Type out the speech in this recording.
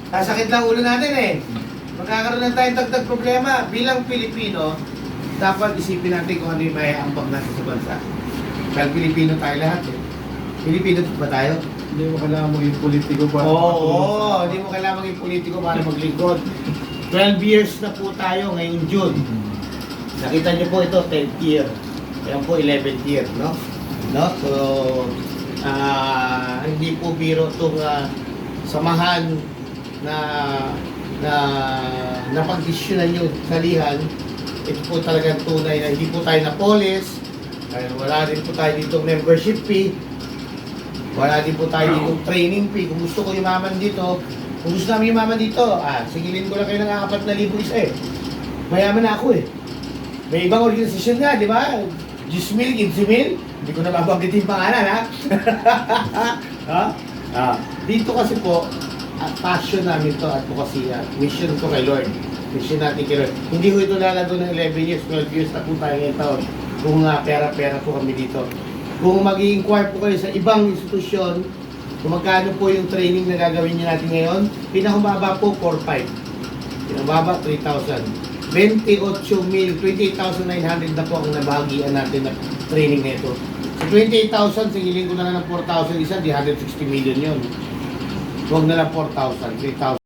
Sasakit lang ulo natin eh. Magkakaroon na tayong dagdag problema. Bilang Pilipino, dapat isipin natin kung ano yung may ambag natin sa bansa. Dahil Pilipino tayo lahat eh. Pilipino ba tayo? Hindi mo kailangan maging politiko para Oo, hindi mo kailangan maging politiko para maglingkod. 12 years na po tayo ngayong June. Nakita niyo po ito, 10th year. Ayan po, 11th year, no? No? So, hindi po biro itong samahan na napag-desisyonan nyo salihan. Ito po talagang tunay na hindi po tayo na-police. Wala rin po tayo dito membership fee. Wala din po tayo dito training fee. Kung gusto ko yumaman dito, kung gusto namin yumaman dito, sigilin ko lang kayo ng 4,000 isa eh. Mayaman na ako eh. May ibang organisasyon nga, di ba? 10,000, 15,000. Hindi ko na babanggitin pangalan, ha? Dito kasi po, passion namin to, advocacy, mission ko kay Lord. Mission natin kay Lord. Hindi ko ito lalago ng 11 years, 12 years na po tayo ngayong taon. Kung pera-pera po kami dito. Kung mag-i-inquire po kayo sa ibang institusyon, kung magkano po yung training na gagawin niyo natin ngayon, pinakababa po 4,500. Pinakababa 3,000. 28,900 na po ang nabahagian natin na training na ito. Sa 28,000, sigilin ko na lang ng 4,000 isa, di 160 million yun. Huwag na lang 4,000, 3,000.